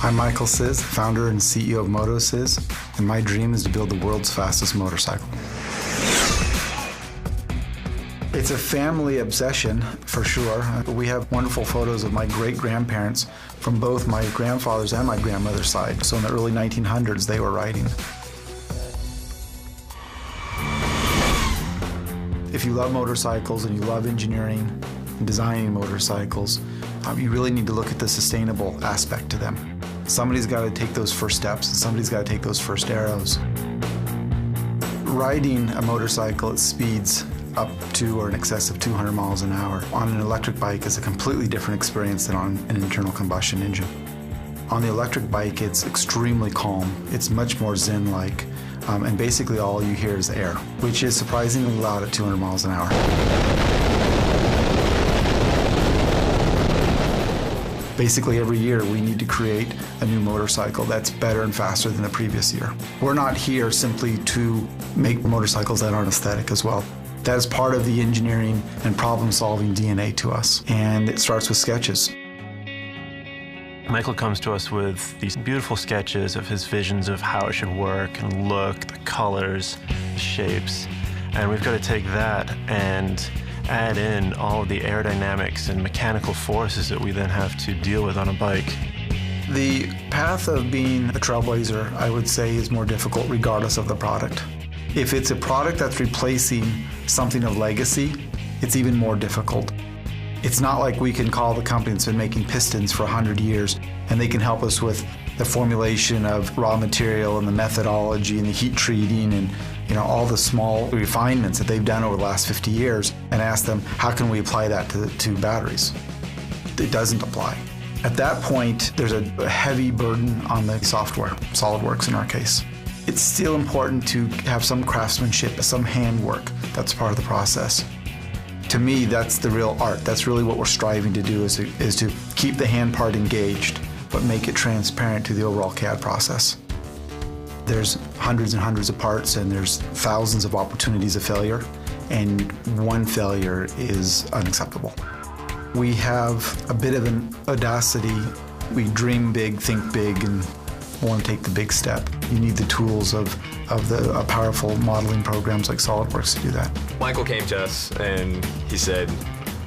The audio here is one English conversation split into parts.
I'm Michael Sis, founder and CEO of MotoCzysz, and my dream is to build the world's fastest motorcycle. It's a family obsession, for sure. We have wonderful photos of my great-grandparents from both my grandfather's and my grandmother's side. So in the early 1900s, they were riding. If you love motorcycles and you love engineering and designing motorcycles, you really need to look at the sustainable aspect to them. Somebody's got to take those first steps, and somebody's got to take those first arrows. Riding a motorcycle at speeds up to or in excess of 200 miles an hour on an electric bike is a completely different experience than on an internal combustion engine. On the electric bike, it's extremely calm. It's much more zen-like, and basically all you hear is air, which is surprisingly loud at 200 miles an hour. Basically every year we need to create a new motorcycle that's better and faster than the previous year. We're not here simply to make motorcycles that aren't aesthetic as well. That is part of the engineering and problem-solving DNA to us, and it starts with sketches. Michael comes to us with these beautiful sketches of his visions of how it should work and look, the colors, the shapes, and we've got to take that and add in all of the aerodynamics and mechanical forces that we then have to deal with on a bike. The path of being a trailblazer, I would say, is more difficult regardless of the product. If it's a product that's replacing something of legacy, it's even more difficult. It's not like we can call the company that's been making pistons for 100 years and they can help us with the formulation of raw material and the methodology and the heat treating and all the small refinements that they've done over the last 50 years and ask them, how can we apply that to batteries? It doesn't apply. At that point, there's a heavy burden on the software, SolidWorks in our case. It's still important to have some craftsmanship, some handwork. That's part of the process. To me, that's the real art. That's really what we're striving to do, is to keep the hand part engaged, but make it transparent to the overall CAD process. There's hundreds and hundreds of parts, and there's thousands of opportunities of failure, and one failure is unacceptable. We have a bit of an audacity. We dream big, think big, and want to take the big step. You need the tools of the powerful modeling programs like SolidWorks to do that. Michael came to us and he said,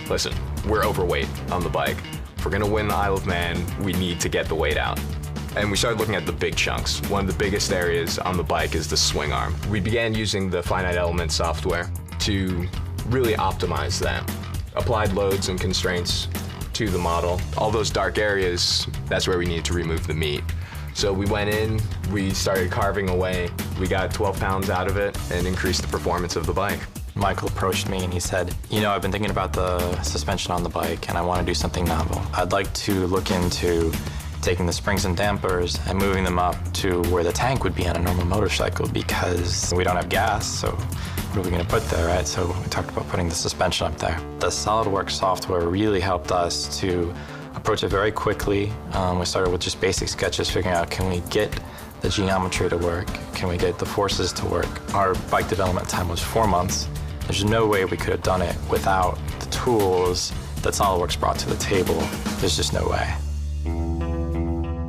listen, we're overweight on the bike. If we're going to win the Isle of Man, we need to get the weight out. And we started looking at the big chunks. One of the biggest areas on the bike is the swing arm. We began using the finite element software to really optimize that. Applied loads and constraints to the model. All those dark areas, that's where we needed to remove the meat. So we went in, we started carving away. We got 12 pounds out of it and increased the performance of the bike. Michael approached me and he said, I've been thinking about the suspension on the bike and I want to do something novel. I'd like to look into taking the springs and dampers and moving them up to where the tank would be on a normal motorcycle, because we don't have gas, so what are we going to put there, right? So we talked about putting the suspension up there. The SolidWorks software really helped us to approach it very quickly. We started with just basic sketches, figuring out, can we get the geometry to work? Can we get the forces to work? Our bike development time was 4 months. There's no way we could have done it without the tools that SolidWorks brought to the table. There's just no way.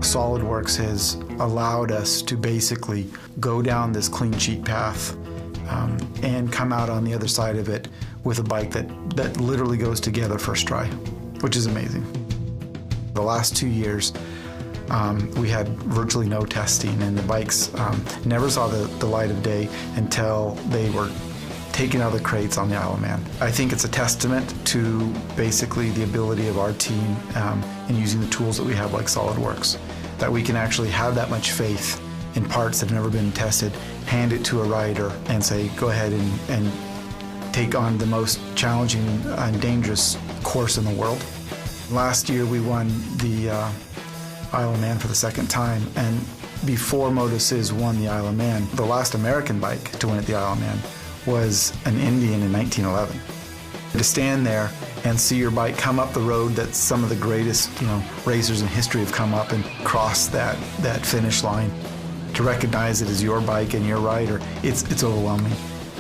SolidWorks has allowed us to basically go down this clean sheet path and come out on the other side of it with a bike that literally goes together first try, which is amazing. The last 2 years, we had virtually no testing, and the bikes never saw the light of day until they were taken out of the crates on the Isle of Man. I think it's a testament to basically the ability of our team in using the tools that we have like SolidWorks, that we can actually have that much faith in parts that have never been tested, hand it to a rider and say, go ahead and take on the most challenging and dangerous course in the world. Last year we won the Isle of Man for the second time, and before MotoCzysz won the Isle of Man, the last American bike to win at the Isle of Man was an Indian in 1911. To stand there and see your bike come up the road that some of the greatest racers in history have come up and cross that finish line, to recognize it as your bike and your rider, it's overwhelming.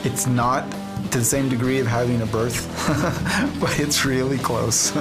It's not to the same degree of having a birth, but it's really close.